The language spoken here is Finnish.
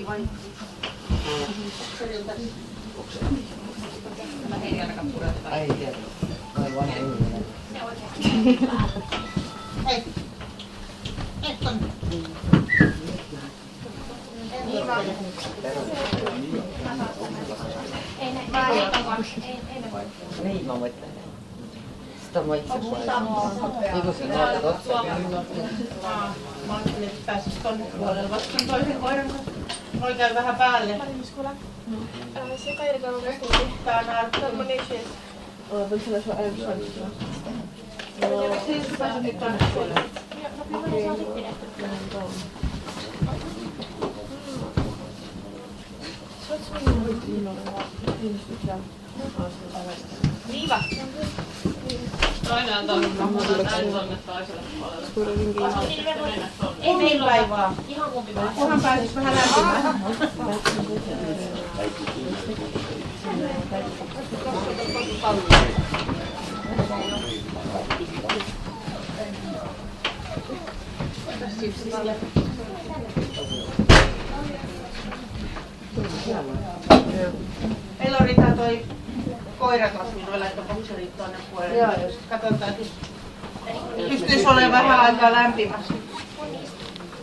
kaikki vai? Mä heidän ainakaan puretta. Ai tiedä. Aivan ei. Hei. Hei tonne. Niin vaan. Niin mä voin tehdä. Sitä mä itse voin. Niin se on totta. Mä ajattelin, että pääsis tonne puolelle. Vastaan toisen koiran kanssa. Voi käy vähän päälle. Se Kairi on myös Tää on arka. Olen sellaisen ajatuksen. Siis pääsit tonne puolelle. Viiva. Toinen on tonne, tonne toiselle puolelle. Kummin päin vaan. Ihan kumpi vaan. Kunhan pääsis vähän lämpimään. Meillä on Rita toi koiraklassi, niin laittaa bokserit tuonne puolelle. Katsotaan, että pystyisi olemaan vähän aikaa lämpimässä.